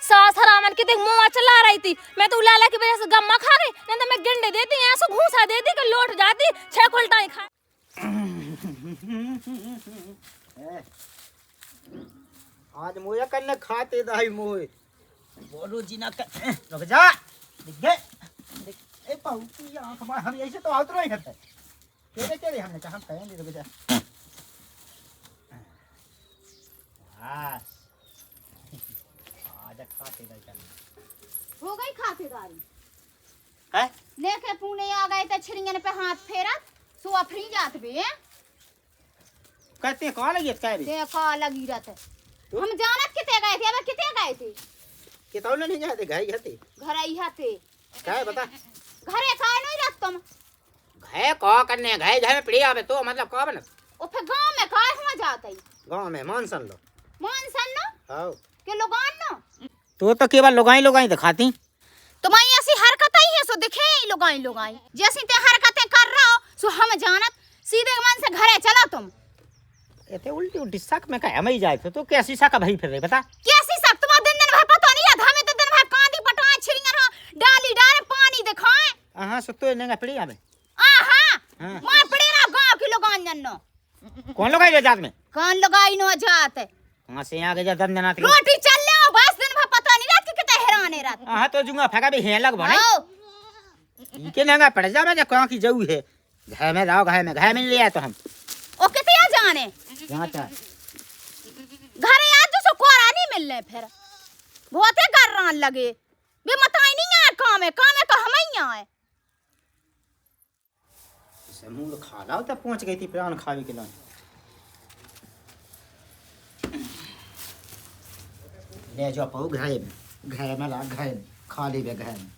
सास हरामन के देख मुंह चला रही थी। मैं तो लाला की वजह से गम्मा खा गई, नहीं तो मैं गिंडे देती ऐसे घूसा देती कि लौट जाती, 6 उल्टा ही खा। आज मोया करने खाते दाई मोए बोलो जी ना रुक जा देख देख ए पाऊ की आंख में हम ऐसे तो आउत नहीं करते तेरे तेरे हमने कहा कहेंगे रुक जा हां आज खाते दाई करने हो गई खातेदारी है लेके पुणे आ गए थे छिरिंगन पे हाथ फेरत सुआ फ्री जात बे कहते कौन लगी कह रही देखा लगी रहते हम जानत किते गए थे, अब किते गए थे कितौ नहीं जाते घाई जाते घर आई हाथे काय बता घरे का नहीं रख तुम घाय को करने घाय घाय में पड़ी आवे तो मतलब का बन ओ फिर गांव में काय हुआ जाता ही गांव में मान सन लो मान सन न हां के लोगान न तो केवल लोगाई दिखाती तुम्हारी ऐसी हरकत ही है सो दिखे लोगाई जैसी ते हरकतें कर रहा हो सो हम जानत सीधे मन से घरे चला तुम एते उल्टी उल्टी शक में का हम ही जाए तो कैसी शक भाई फिर रही बता कैसी शक तुम दिन दिन भर पता नहीं है हमें तो दिन भर कांदी पटाए छिरिंगन डाली डाले पानी दिखाए हां सो तो नेगा पड़ी आवे हां मां पड़े ना गांव के लोगान जन्नो कौन लोगाई ले जात में कान लगाई नो जात कहां से आगे जा दम देना रोटी चल ले बस दिन भर पता नहीं रात के किते हैराने रात हां तो जुंगा फेंका भी है लग बने इके नेगा पड़ जा मैं कहां की जाऊ है घर में जाओ घर में ले आए तो हम ओ किते जाने यहां चा घरे आज तो सो कोरा नहीं मिलने फिर बहुते गर्रान लगे बे मताई नहीं है काम है का हम ही आए समूह खा लाओ तब पहुंच गई थी प्राण खावे के लिए ले जाओ पाऊ घर में ला घर खा ले घर में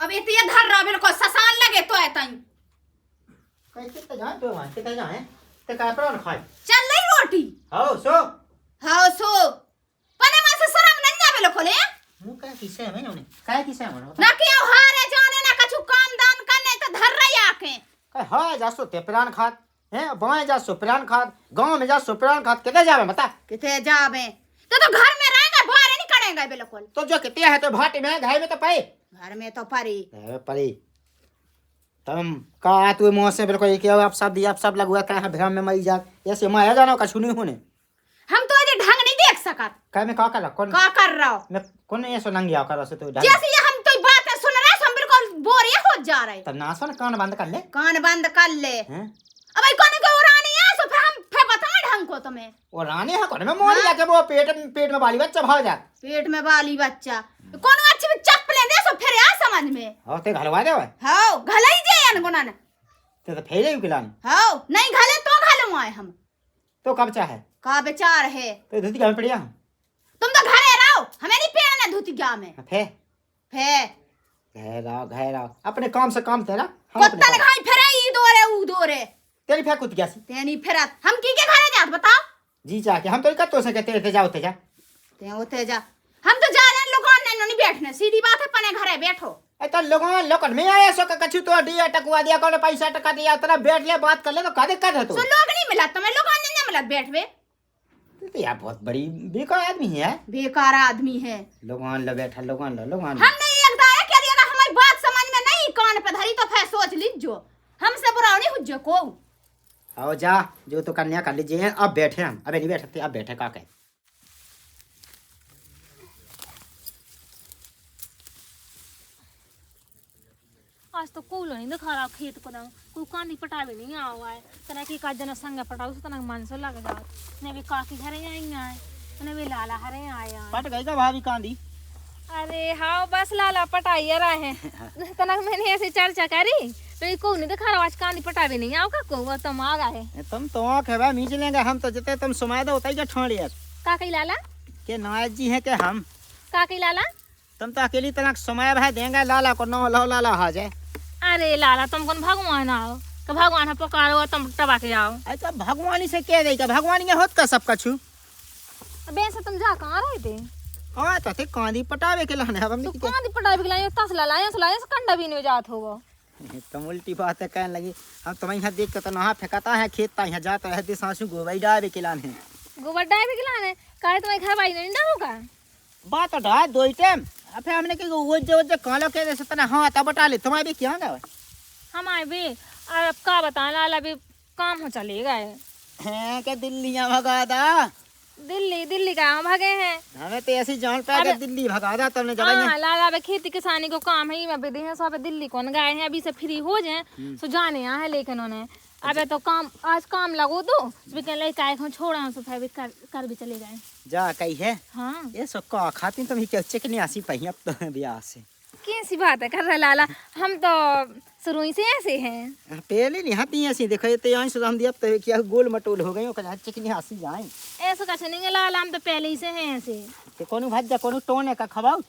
अब इतने धर रहा बिल्कुल ससान लगे तो है तई कितने जाए तो वहां कितने जाए ते का प्राण खाए चल नहीं रोटी हां सो पने में से शर्म नहीं ना बिल्कुल है मु का किसे है मैंने काय किसे है ना कि हारे जाने ना कछु काम दान करने तो धर रही आके काय हां जासो ते प्राण खात हैं बाएं जासो प्राण खात गांव में जासो प्राण खात कितने जावे बता किते जावे तो घर में रहेगा बाहर नहीं करेगा बिल्कुल तो जो कितने है तो भाटी में घाई में तो पाए घर में तो परी परी तुम का तू मुंह से बिल्कुल ये आप सब लगवा का है भ्रम में मई जा ऐसे मैं जानो कछु नहीं होने हम तो अजे ढंग नहीं देख सकत काय में का कौन का कर रहा हो मैं कौन ऐसे नंगिया कर से तो जैसे ये हम तो बात सुन रहे हम बिल्कुल बोरे हो जा रहे तब ना सुन कान बंद कर ले कान बंद कर ले हैं अब कौन के उड़ानी है सो फिर हम फिर बताएं ढंग को तुम्हें और रानी है कौन में मोड़ जाके वो पेट में बाली बच्चा भाग जा पेट में बाली बच्चा कौन अच्छी चप्पलें दे सो फिर आ समझ में हां ते घलवा दे हां घलई जे अनगुना ने ते तो फेरे ही किलान हां नहीं घले तो घलू आए हम तो कब चाहे का विचार है तो धुती का पड़िया तुम तो घरे रहो हमें नहीं पेड़ना धुती गा में फे घेरा अपने काम से काम तेरा कुत्ता ने खाई फिरे ई दोरे ऊ दोरे तेरी फे कुत गया सी तेनी फिरत हम की के घरे जात बताओ जी जाके हम तो कतो से कहते थे जाओ ते जा ते होते जा हम तो जा रहे हैं लोगों ने नहीं बैठने सीधी बात है पने घरे बैठो ए तो लोगन में आया सो कछु तो दिया टकवा दिया कौन पैसा टका दिया तेरा बैठ ले बात कर ले तो कादे कर तो सो लोग नहीं मिला तुम्हें लोगों ने नहीं मिला बैठवे तो यार बहुत बड़ी बेकार आदमी है बेकार आदमी है लोगन ले बैठा लोगन हमने एक दाया क्या दिया हमारी बात समझ में नहीं कान पे धरी तो फिर सोच लीजो हमसे बुरा नहीं हुज्जो को आओ जा जो तो कन्या कर लीजिए अब बैठे हम अबे नहीं बैठते अब बैठे का कहे आज तो कोई नहीं दिखा रहा खेत को दंग कोई कांदी पटावे नहीं आवा है तना की का जना संग पटाऊ से तना मन से लग जात ने भी काकी घरे आई है ने भी लाला हरे आया पट गई का भाभी कांदी अरे हाँ बस लाला पटाई रहे हैं तना मैंने ऐसे चर्चा करी तो को नहीं दिखा रहा आज कांदी पटावे नहीं आओ का को तुम आ गए तुम तो आंख है भाई मीच लेंगे हम तो जितने तुम सुमाय दो उतना ही ठोड़ यार काकी लाला के नायक जी हैं के हम काकी लाला तुम तो अकेली तना समय भाई देंगे लाला को नौ लो लाला आ जाए अरे लाला तुम कौन भगवान आओ तो भगवान पुकारो तुम टबा के आओ अच्छा भगवानी से क्या देगा भगवान ये होत का सब कछु अबे से तुम जा कहां रहे थे हां तो थे कांदी पटावे के लाने हम तो कांदी पटावे के लाए तस लाया से कंडा भी नहीं जात होगो तुम उल्टी बात है कहने लगी। हम तुम्हें यहाँ देख के तो नहा फेंकता है खेत ता यहाँ जाता है सासू गोबाई डाले खिलाने। गोबर डाल भी खिलाने काहे तुम्हारे घर भाई नहीं डालूंगा। बात तो ढा दो ही टाइम अब फिर हमने कि वो जो कालो के जैसे तना हाँ तब बटा ले तुम्हारे भी क्या ना हमारे भी अब का बताना लाला अभी काम हो चले गए हैं के दिल्ली भगा दा। दिल्ली का भागे हैं हमें तो ऐसी जान पे के दिल्ली भगा दा तुमने जगह हाँ लाला अबे खेती किसानी को काम है मैं विदेश सब दिल्ली कौन गए हैं अभी से फ्री हो जाए सो जाने यहाँ है लेकिन उन्हें अबे तो काम आज काम लगो तो ले काय को छोड़ा सो फिर भी कर भी चले गए जा कही है। हाँ ये सो का खाती तुम क्या चिकनी आसी पही अब तो ब्याह से कैसी बात है कर रहा लाला हम तो शुरू ही से ऐसे हैं पहले नहीं हाथी ऐसी देखो ये तो यहाँ से हम दिया तो क्या गोल मटोल हो गई हो चिकनी आसी जाए ऐसा कुछ नहीं है लाला हम तो पहले ही से हैं ऐसे ते कोनो भाज जा कोनो टोने का खवाओ।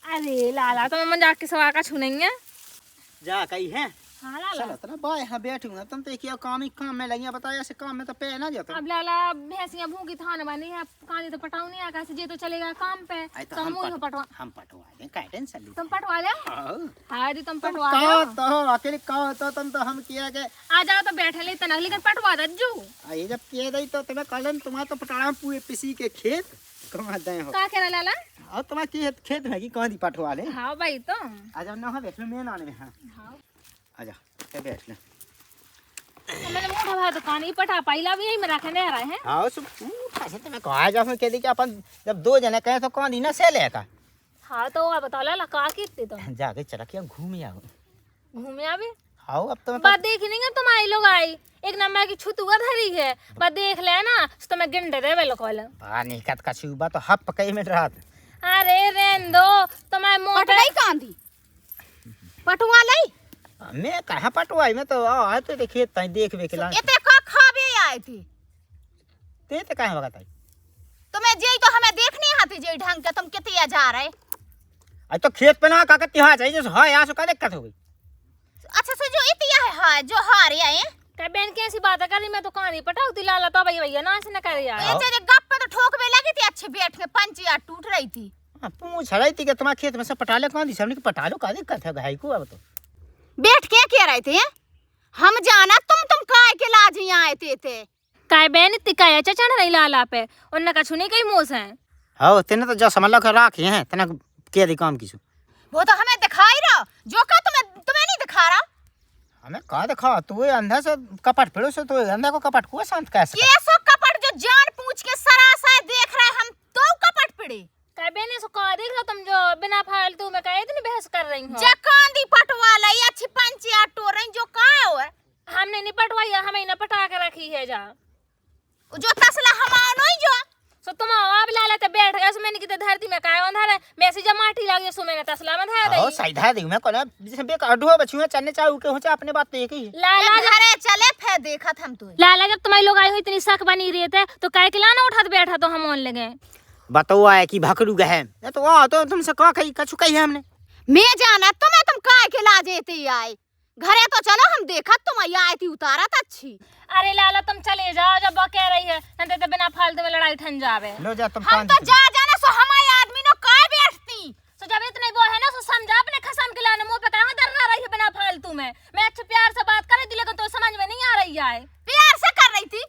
अरे लाला तो मैं मजाक के सवाल का छूनेंगे जा कही है। हाँ लाला चलो तो ना बाय हाँ बैठूंगा तुम तो क्या काम ही काम में लगी बताया ऐसे काम में तो पे ना जाता। अब लाला भैंसियां भूखी थान बनी है कहानी तो पटाऊ नहीं आका से जे तो चलेगा काम पे तो हम ही पटवा हम पटवा दें काय टेंशन ली तुम पटवा ले हां हां जी तुम पटवा का ले तो अकेले का तो तुम तो हम किया के आ जाओ तो बैठे ले तना लेकिन पटवा दज्जू ये जब किए दई तो तुम्हें कलन तुम्हारा तो पटाड़ा पूरे पिसी के खेत कमा दे हो का कह लाला और तुम्हारा खेत में की कहां दी पटवा ले। हां भाई तो आ जाओ ना बैठ लो मेन आने में। हां हां आ जा के बैठ ले मैंने मोटा भाई तो कहानी पटा पाइला भी यही में रखने रहे हैं। हां सब कैसे तुम्हें कहा जा मैं कह दी कि अपन जब दो जने कहे तो कौन दी ना से लेका। हां तो आ बता लाला का कितने तो जाके चला के घूम आओ घूमे आवे आओ अब तो बात देख नहीं तुम आई लोग आई एक नंबर की छुतुआ धरी है बात देख ले ना तो मैं गिंडे दे वेलो कॉल पानी कत का सुबह तो हप कई मिनट रात। अरे रेन दो तुम्हारे मुंह पे पटवाई कांदी पटवा लई मैं कहाँ पटवाई मैं तो आए तो देखिए तई देख वे के एते का खावे आए थे ते कहाँ बताई तुम्हें जेई तो हमें देखनी आती जेई ढंग के तुम कितिया जा रहे। आज तो खेत पे ना का त्योहार चाहिए जो है यहाँ से का दिक्कत हो गई। अच्छा से जो इतिया है हां जो हारे आए क्या बहन कैसी बात है करी मैं तो कहानी पटाऊती लाला तो भैया ना से न कर यार ये जे गप पे तो ठोकवे लगी थी अच्छे बैठ के पंचिया टूट रही थी। हां पूछ रही थी कि तुम्हारे खेत में से पटा ले कौन दी हमने पटा लो का दिक्कत है भाई को। अब तो बैठ के कह रहे थे हम जाना तुम काय के लाज यहाँ आए थे काय बहन इतनी काय चढ़ रही लाला पे उनने का छुने कई मोस है। हां तेने तो जो समझ लो राख हैं तना के दी काम किसु वो तो हमें दिखाई रहा जो का तुम्हें नहीं दिखा रहा हमें का दिखा तू अंधा से कपट फिरो से तो अंधा को कपट को शांत कैसे ये सो कपट जो जान पूछ के सरासा देख रहे हम तो कपट पिड़े काय बहन इसको का देख लो तुम जो बिना फालतू में काय इतनी बहस कर रही हो जकांदी पटवा लई अच्छी पंचिया टोरन जो का है हमने नहीं पटवाई हमें न पटा के रखी है जा जो तसला हमानो ही जो सो तुम अब लाला ते बैठ गए सो मैंने किते धरती में काय अंधार है मैसी जब माटी लगी सो मैंने तसला में धर ओ दई सीधा दी मैं कोना जैसे बे अडुआ बछुआ चलने चाहू के हो जा अपने बात तो एक ही है। लाला घरे चले फिर देखत हम तो लाला जब तुम्हारे लोग आए हो इतनी शक बनी रही थे तो काय के लाना उठा बैठा तो हम ओन लगे बताओ आए कि भकरू गए तो आ तो तुमसे का कही कछु कही हमने मैं जाना तुम काय के लाजे थे आए घरे तो चलो हम देखत तुम आई थी उतारत अच्छी। अरे लाला तुम चले जाओ जब वो कह रही है नहीं तो बिना फालतू में लड़ाई ठन जावे लो जा तुम हम तो जा जाना सो हमारे आदमी नो काय बैठती सो जब इतने वो है ना सो समझा अपने खसम के लाने मुंह पे कहां डर रही है बिना फालतू में मैं अच्छे प्यार से बात कर रही थी लेकिन तो समझ में नहीं आ रही है प्यार से कर रही थी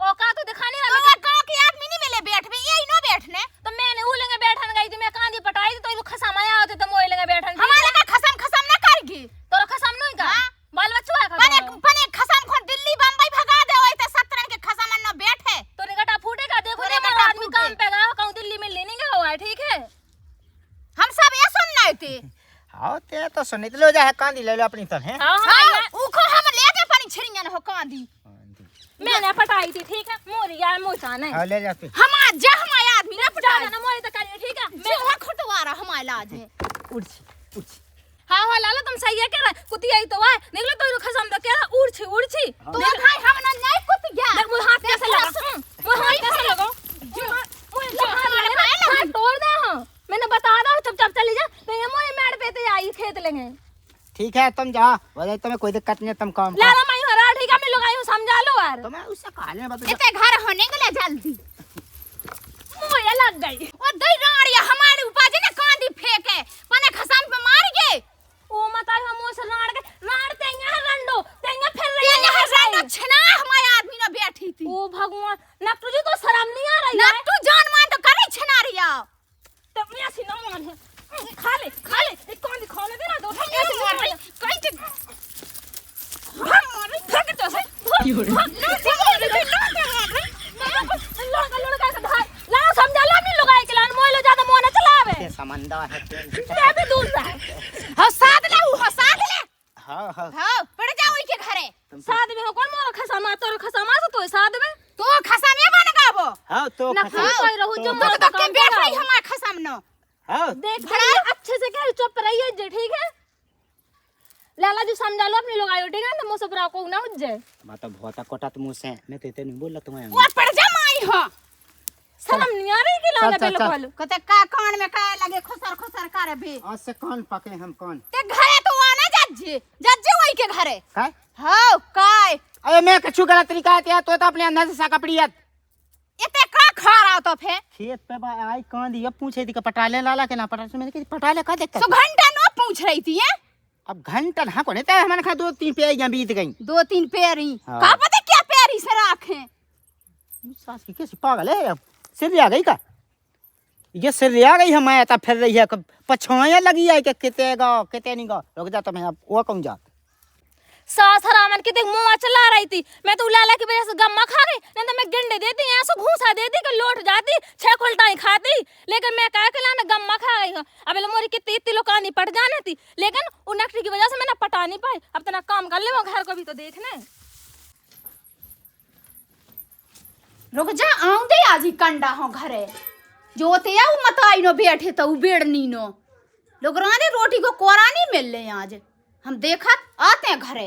औकात तो दिखाने तो वाली का के आदमी नहीं मिले बैठ में यही नो बैठने तो मैंने उलेंगे बैठन गई थी मैं कांदी पटाई थी तो ये खसम आया होते तो मोए लेंगे बैठन हमारे का खसम ना करगी तो खसम नहीं का बाल बच्चों है पने खसम को दिल्ली बम्बई भगा दे ओए ते सत्रन के खसम न बैठे तो निगटा फूटेगा देखो तोरे ना गटा आदमी फूटे। काम पे गया कहूं दिल्ली में लेने गया हुआ है ठीक है हम सब ये सुनना थे। हां ते तो सुनित लो जा है कांदी ले लो अपनी तन है। हां हां उखो हम ले के पानी छिरियन हो कांदी मैंने पटाई थी ठीक है मोरी यार मोचा नहीं हां ले जा तू हम जा हमारे आदमी ना पटा ना मोरी तो करिए ठीक है मैं खुटवारा हमारे लाज में उड़ हाँ हाँ लाला तुम सही है कह रहा कुत्ती आई तो है निकलो तो खसम तो कह रहा उड़छी तो भाई हम ना नहीं कुत गया देख मुझे हाथ कैसे लगा मुझे हाथ कैसे लगा मुझे हाथ तोड़ दे हां मैंने बता दा चुपचाप चली जा नहीं हम ये मेड़ पे ते आई खेत लेंगे ठीक है तुम जा वजह तुम्हें कोई दिक्कत नहीं तुम काम लाला मैं हरा ठीक है मैं लोग आयो समझा लो यार तो मैं उससे काले बता इतने घर होने के लिए जल्दी मुझे लग गई ओ दई राड़िया हमारे ऊपर जे ना कांदी फेंके पने खसम पे मार गए ओ मत आई हम से राड़ तेंगा रंडो तेंगा फिर रही ये हसनो छना हमारे आदमी ने बैठी थी। ओ भगवान नक्टू जी तो शर्म नहीं आ रही ना है तू जान मान तो करे छना रिया तब मैं ऐसी ना मान है खा ले एक कौन दिखा ले देना दो ऐसे मार रही कहीं से मार रही भाग तो से लड़का का धार ला समझा ला नहीं लुगाई के लान मोइलो ज्यादा मोना चलावे के समंदा है ते भी दूर से हो साथ ले हां हां पड़ जा ओई के घरे साथ में हो कौन मोर खसामा तोर खसामा से तो साथ में तो खसा में बन गाबो हां तो ना कोई रहू जो तो तो के बैठ रही हमार खसम न हां देख भरा अच्छे से कह चुप रहिए जे ठीक है लाला जी समझा लो अपने लोग आयो ठीक है ना मुझसे बुरा को ना हो जाए मैं तो बहुत कोटा तुम से मैं तो नहीं बोला तुम्हें और पड़ जा माई हो शर्म नहीं आ रही कि लाला पे लोग कते का कान में काय लगे खुसर करे भी आज से कौन पकड़े हम कौन ते घरे तो आना जज्जे वही के घरे काय हां काय अरे मैं कछु गलत तरीका है तो अपने अंदर से साकपड़ियत इते का खा रहा तो फे खेत पे आई कान दिया पूछे थी कि पटाले लाला के ना पटाले मैंने कहा पटाले का देखता सो घंटा नो पूछ रही थी है अब घंटा हाँ कोने ते हमने खा 2-3 पे यहाँ बीत गई 2-3 पैरी हाँ। का पता क्या पैरी से रखे सास की कैसी पागल है अब सिर आ गई का ये सिर आ गई हमारे तब फिर रही है पछवाया लगी है कि किते नहीं गा रुक जा तो मैं अब वो कहूँ जा सास हरामन के देख मुंह चला रही थी मैं तो लाला की वजह से गम्मा खा गई नहीं तो मैं गंडे देती ऐसे घूसा देती कि लौट जाती 6 खुलटाई खाती लेकिन मैं कह के लाना गम्मा खा गई अब मोरी कितनी इतनी लोकानी पट जाने थी लेकिन उन नकटी की वजह से मैं ना पटा नहीं पाई अब तना काम कर ले वो घर को भी तो देखने रुक जा आऊं आज ही कंडा हो घरे जो ते आऊ मत आई नो बैठे तो बेड़नी नो लोग रानी रोटी को कोरा नहीं मिल ले आज हम देखत आते हैं घरे